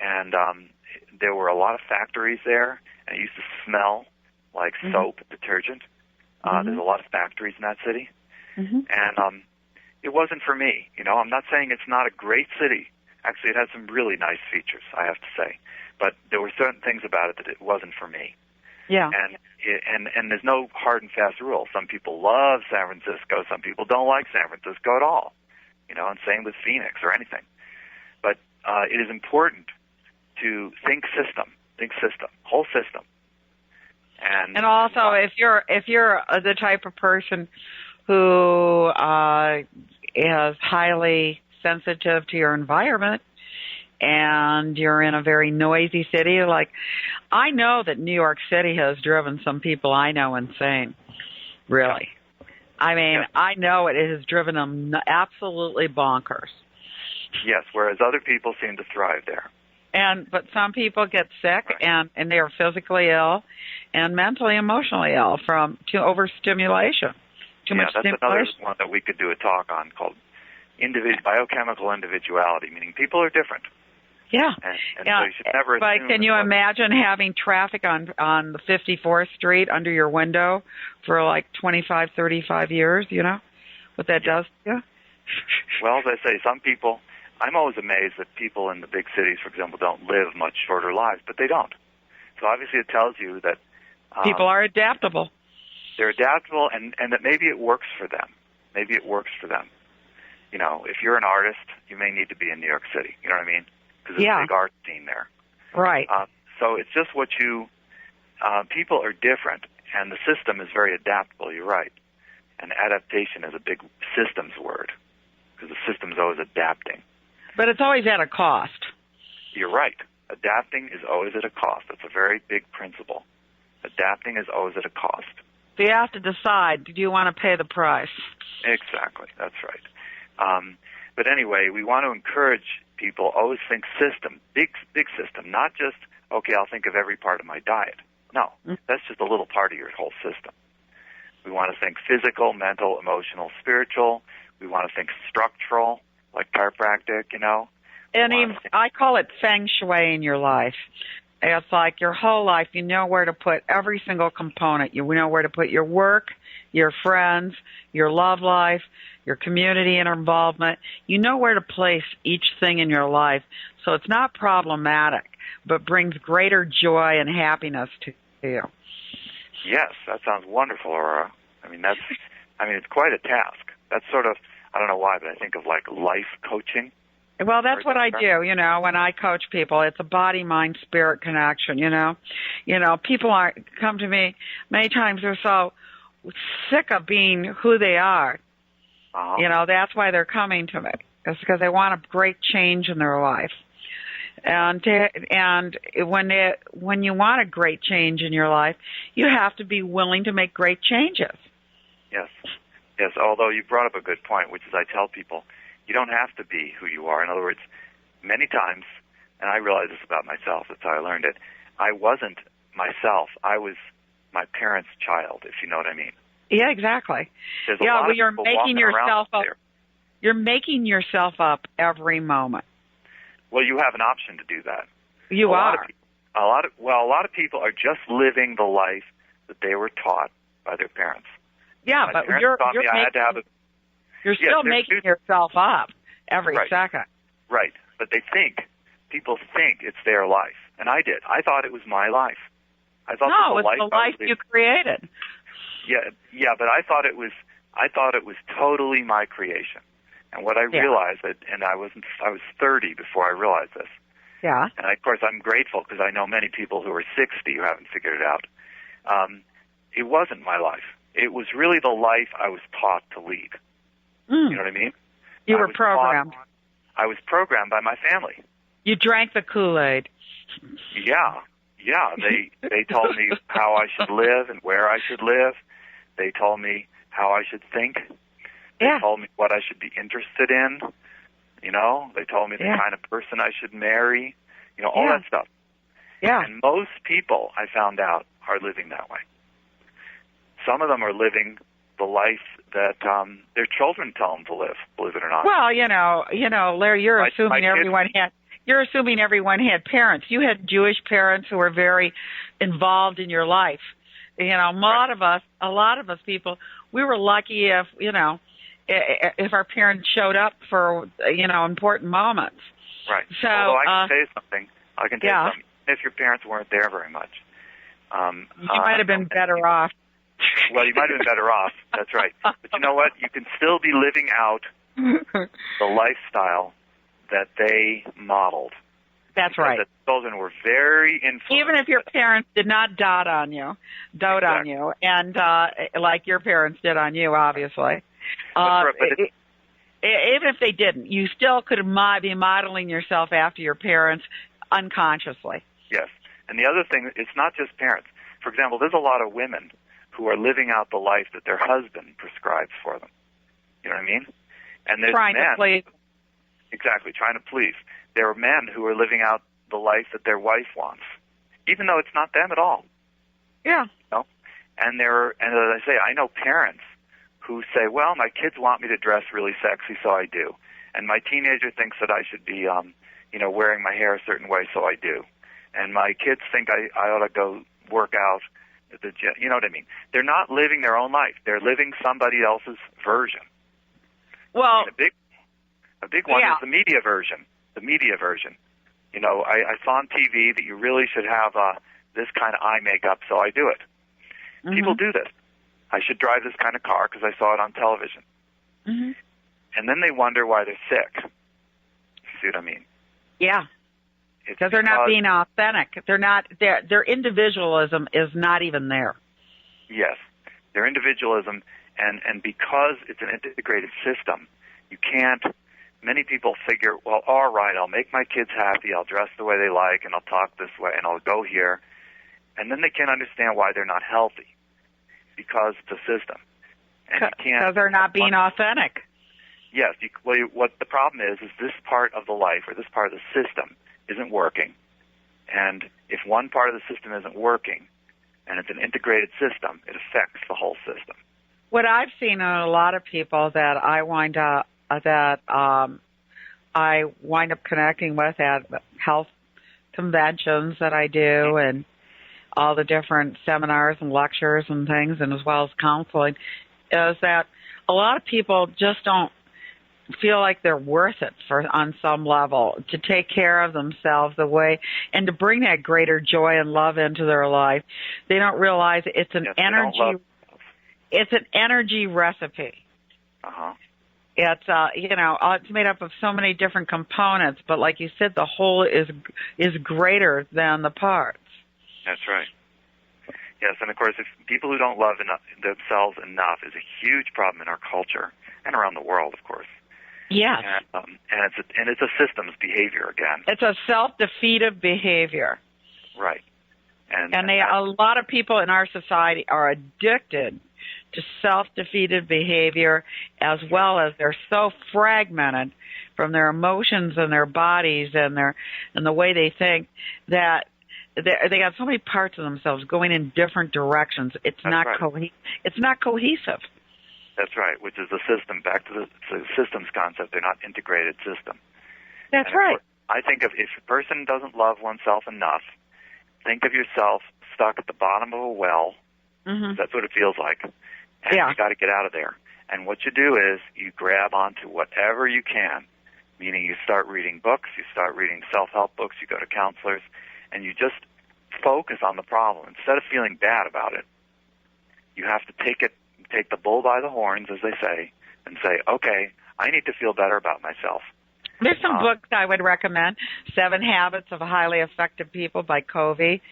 and there were a lot of factories there, and it used to smell like soap, detergent. There's a lot of factories in that city. And it wasn't for me. I'm not saying it's not a great city. Actually, it has some really nice features, I have to say. But there were certain things about it that it wasn't for me. Yeah. And there's no hard and fast rule. Some people love San Francisco. Some people don't like San Francisco at all. And same with Phoenix or anything. But it is important to think system, whole system. And also, if you're the type of person who is highly sensitive to your environment, and you're in a very noisy city, like I know that New York City has driven some people I know insane, really. I mean, I know it has driven them absolutely bonkers. Yes, whereas other people seem to thrive there. But some people get sick and they are physically ill and mentally, emotionally ill from overstimulation. Too much stimulation. That's another one that we could do a talk on called biochemical individuality, meaning people are different. Yeah. And so you should never assume. But can you imagine having traffic on the 54th Street under your window for like 25, 35 years, what that does to you? Well, as I say, some people, I'm always amazed that people in the big cities, for example, don't live much shorter lives, but they don't. So obviously it tells you that people are adaptable. They're adaptable, and that maybe it works for them. If you're an artist, you may need to be in New York City. You know what I mean? Because there's a big art scene there. Right. So it's just people are different, and the system is very adaptable. You're right. And adaptation is a big systems word, because the system's always adapting. But it's always at a cost. You're right. Adapting is always at a cost. That's a very big principle. Adapting is always at a cost. So you have to decide, do you want to pay the price? Exactly. That's right. But anyway, we want to encourage people, always think system, big system, not just, okay, I'll think of every part of my diet. No, that's just a little part of your whole system. We want to think physical, mental, emotional, spiritual. We want to think structural, like chiropractic, And I call it feng shui in your life. It's like your whole life, you know where to put every single component. You know where to put your work, your friends, your love life, your community involvement. You know where to place each thing in your life. So it's not problematic, but brings greater joy and happiness to you. Yes, that sounds wonderful, Aurora. It's quite a task. That's sort of, I don't know why, but I think of like life coaching. Well, that's what I do, when I coach people. It's a body, mind, spirit connection, People come to me many times, they're so sick of being who they are. That's why they're coming to me. It's because they want a great change in their life. And when you want a great change in your life, you have to be willing to make great changes. Yes. Although you brought up a good point, which is I tell people, you don't have to be who you are. In other words, many times, and I realize this about myself, that's how I learned it, I wasn't myself. I was my parents' child, if you know what I mean. Yeah, exactly. There's a lot of you're people making walking yourself around up. there. You're making yourself up every moment. Well, you have an option to do that. You are. A lot of people are just living the life that they were taught by their parents. Yeah, My but parents you're taught me I had to have a. You're still making yourself up every second. Right, but people think it's their life, and I did. I thought it was my life. I thought no, the it's the life you created. Yeah, but I thought it was totally my creation. And what I realized, and I was 30 before I realized this. Yeah. And of course, I'm grateful because I know many people who are 60 who haven't figured it out. It wasn't my life. It was really the life I was taught to lead. You know what I mean? You were programmed. I was programmed by my family. You drank the Kool-Aid. Yeah. They told me how I should live and where I should live. They told me how I should think. They told me what I should be interested in. They told me the kind of person I should marry. All that stuff. Yeah. And most people, I found out, are living that way. Some of them are living the life that their children tell them to live, believe it or not. Well, Larry, you're assuming everyone had parents. You had Jewish parents who were very involved in your life. A lot of us people, we were lucky if our parents showed up for important moments. Right. So although I can tell you something. If your parents weren't there very much, you might have been better off. Well, you might have been better off. That's right. But you know what? You can still be living out the lifestyle that they modeled. That's right. The children were very influenced. Even if your parents did not dote on you, and like your parents did on you, obviously. Even if they didn't, you still could be modeling yourself after your parents unconsciously. Yes. And the other thing, it's not just parents. For example, there's a lot of women who are living out the life that their husband prescribes for them. You know what I mean? And there's trying men, to please. Exactly, trying to please. There are men who are living out the life that their wife wants, even though it's not them at all. Yeah. And as I say, I know parents who say, well, my kids want me to dress really sexy, so I do. And my teenager thinks that I should be, wearing my hair a certain way, so I do. And my kids think I ought to go work out at the gym. You know what I mean? They're not living their own life. They're living somebody else's version. Well, a big one is the media version. The media version. I saw on TV that you really should have this kind of eye makeup, so I do it. Mm-hmm. People do this. I should drive this kind of car because I saw it on television. Mm-hmm. And then they wonder why they're sick. See what I mean? Yeah. Because they're not being authentic. They're not. Their individualism is not even there. Yes, their individualism, and because it's an integrated system, you can't. Many people figure, well, all right, I'll make my kids happy, I'll dress the way they like, and I'll talk this way, and I'll go here, and then they can't understand why they're not healthy because it's a system, and you can't. Because they're not being authentic. Yes. What the problem is this part of the life or this part of the system isn't working. And if one part of the system isn't working, and it's an integrated system, it affects the whole system. What I've seen in a lot of people that I wind up connecting with at health conventions that I do, and all the different seminars and lectures and things, and as well as counseling, is that a lot of people just don't feel like they're worth it on some level to take care of themselves and to bring that greater joy and love into their life. They don't realize it's an energy recipe. Uh-huh. It's made up of so many different components, but like you said, the whole is greater than the parts. That's right. Yes, and of course, if people who don't love themselves enough is a huge problem in our culture and around the world, of course. Yes. And it's a systems behavior again. It's a self-defeative behavior. Right. And a lot of people in our society are addicted to self-defeated behavior, as well as they're so fragmented from their emotions and their bodies and the way they think that they got so many parts of themselves going in different directions. It's not it's not cohesive. That's right, which is the system, back to the systems concept. They're not integrated system. That's right. I think if a person doesn't love oneself enough, think of yourself stuck at the bottom of a well. Mm-hmm. That's what it feels like. And you got to get out of there. And what you do is you grab onto whatever you can, meaning you start reading books, you start reading self-help books, you go to counselors, and you just focus on the problem. Instead of feeling bad about it, you have to take the bull by the horns, as they say, and say, okay, I need to feel better about myself. There's some books I would recommend. 7 Habits of Highly Effective People by Covey.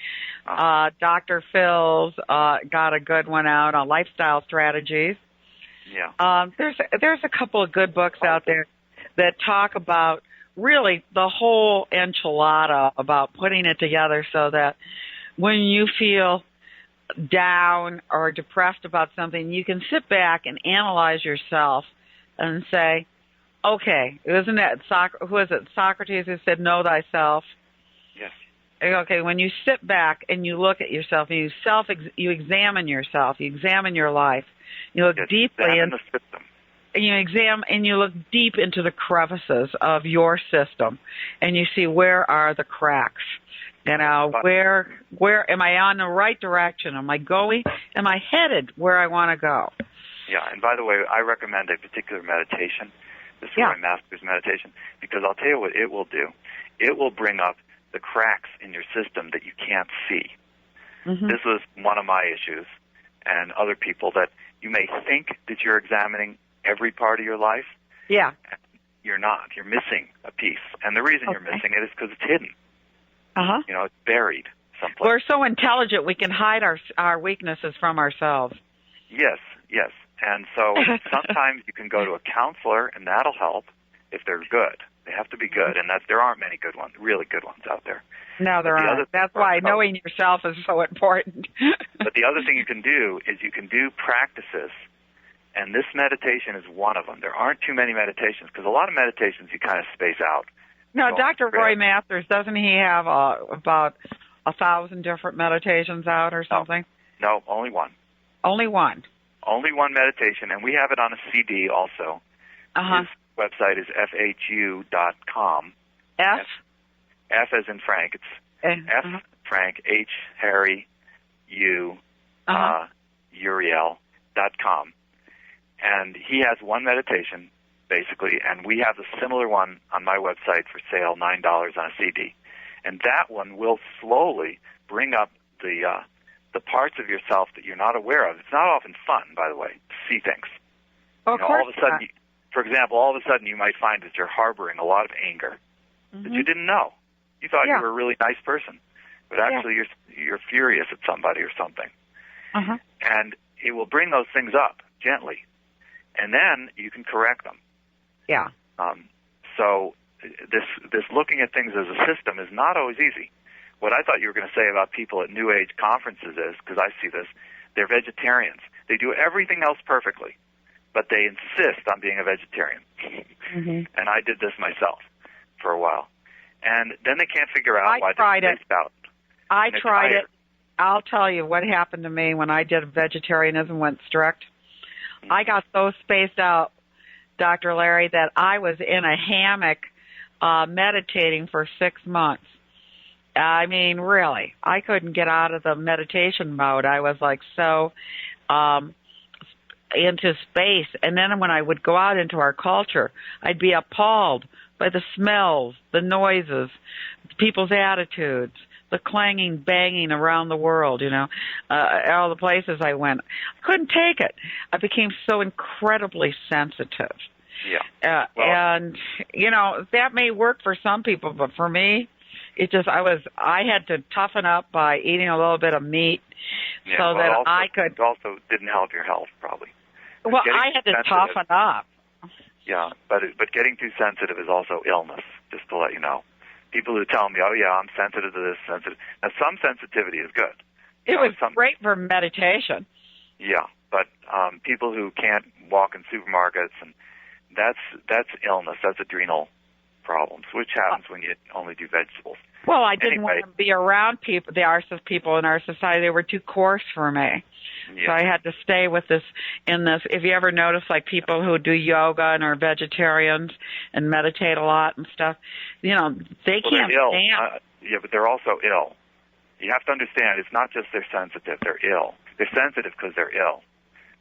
Dr. Phil's got a good one out on lifestyle strategies. Yeah. There's a couple of good books out there that talk about really the whole enchilada, about putting it together so that when you feel down or depressed about something, you can sit back and analyze yourself and say, okay, isn't it who is it? Socrates who said, know thyself. Yes. Okay, when you sit back and you look at yourself and you examine yourself, you examine your life, you look deeply in the system. And you look deep into the crevices of your system, and you see where are the cracks. You know, where am I on the right direction? Am I headed where I want to go? Yeah, and by the way, I recommend a particular meditation. This is my master's meditation, because I'll tell you what it will do. It will bring up the cracks in your system that you can't see. Mm-hmm. This was one of my issues, and other people, that you may think that you're examining every part of your life. Yeah. You're not. You're missing a piece. And the reason you're missing it is because it's hidden. Uh-huh. You know, it's buried someplace. We're so intelligent we can hide our weaknesses from ourselves. Yes. And so sometimes you can go to a counselor, and that'll help if they're good. They have to be good, and there aren't many good ones, really good ones out there. No, there aren't. That's why knowing yourself is so important. But the other thing you can do is you can do practices, and this meditation is one of them. There aren't too many meditations, because a lot of meditations you kind of space out. No, Dr. Roy Masters, doesn't he have about 1,000 different meditations out or something? No, only one. Only one? Only one meditation, and we have it on a CD also. Uh-huh. His website is fhu.com. F as in Frank. It's F, Frank, H, Harry, U, Uriel.com. And he has one meditation, basically, and we have a similar one on my website for sale, $9 on a CD. And that one will slowly bring up the parts of yourself that you're not aware of. It's not often fun, by the way, to see things. Oh, of course. All of a sudden, for example, all of a sudden you might find that you're harboring a lot of anger that you didn't know. You thought you were a really nice person, but actually you're furious at somebody or something. Uh-huh. And it will bring those things up gently, and then you can correct them. Yeah. So this looking at things as a system is not always easy. What I thought you were going to say about people at New Age conferences is, because I see this, they're vegetarians. They do everything else perfectly, but they insist on being a vegetarian. Mm-hmm. And I did this myself for a while. And then they can't figure out why they're spaced out. I tried it. I'll tell you what happened to me when I did vegetarianism, went strict. Mm-hmm. I got so spaced out, Dr. Larry, that I was in a hammock meditating for 6 months. I mean, really, I couldn't get out of the meditation mode. I was like so into space. And then when I would go out into our culture, I'd be appalled by the smells, the noises, people's attitudes, the clanging, banging around the world, all the places I went. I couldn't take it. I became so incredibly sensitive. Yeah. And, that may work for some people, but for me, I had to toughen up by eating a little bit of meat so that I could. It also didn't help your health, probably. Well, I had to toughen up. Yeah, but getting too sensitive is also illness, just to let you know. People who tell me, oh, yeah, I'm sensitive to this, sensitive. Now, some sensitivity is good. It was great for meditation. Yeah, but people who can't walk in supermarkets, and that's illness. That's adrenal problems, which happens when you only do vegetables. Well, I didn't want to be around people, people in our society. They were too coarse for me. Yeah. So I had to stay with this. If you ever notice, like people who do yoga and are vegetarians and meditate a lot and stuff, they can't stand. Yeah, but they're also ill. You have to understand, it's not just they're sensitive, they're ill. They're sensitive because they're ill.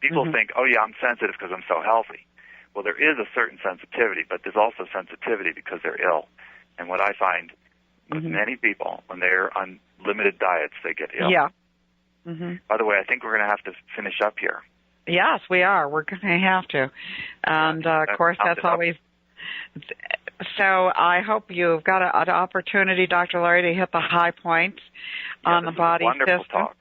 People think, oh yeah, I'm sensitive because I'm so healthy. Well, there is a certain sensitivity, but there's also sensitivity because they're ill. And what I find with many people, when they're on limited diets, they get ill. Yeah. By the way, I think we're going to have to finish up here. Yes, we are. We're going to have to. And, of course, that's always... So I hope you've got an opportunity, Dr. Larry, to hit the high points on the body system. Wonderful talk.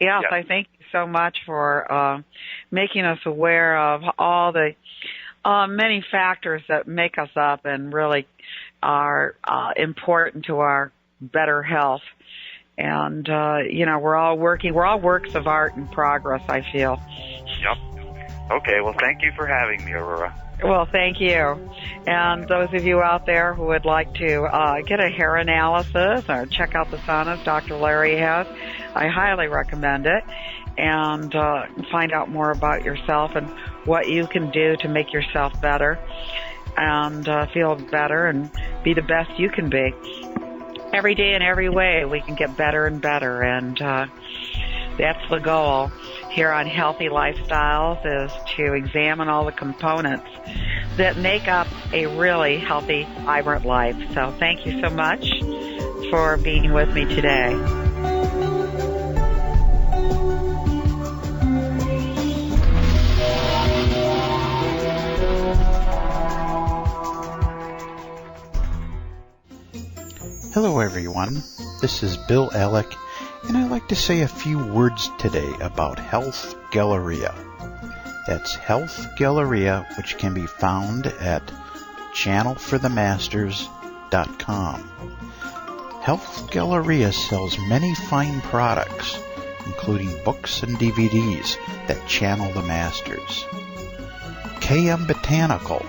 Yes, I thank you so much for making us aware of all the many factors that make us up and really are important to our better health. And, we're all works of art in progress, I feel. Yep. Okay, well, thank you for having me, Aurora. Well, thank you. And those of you out there who would like to get a hair analysis or check out the saunas Dr. Larry has, I highly recommend it. And find out more about yourself and what you can do to make yourself better and feel better and be the best you can be. Every day in every way we can get better and better, and that's the goal here on Healthy Lifestyles, is to examine all the components that make up a really healthy, vibrant life. So thank you so much for being with me today. Hello everyone, this is Bill Alec, and I'd like to say a few words today about Health Galleria. That's Health Galleria, which can be found at channelforthemasters.com. Health Galleria sells many fine products, including books and DVDs that channel the masters. KM Botanical.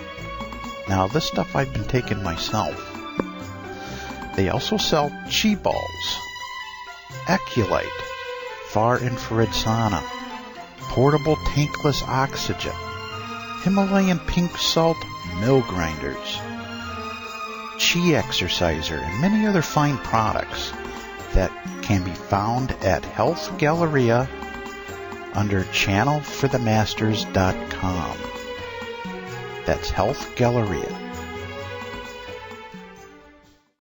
Now this stuff I've been taking myself. They also sell chi balls, Eculite, far infrared sauna, portable tankless oxygen, Himalayan pink salt mill grinders, chi exerciser, and many other fine products that can be found at Health Galleria under channelforthemasters.com. That's Health Galleria.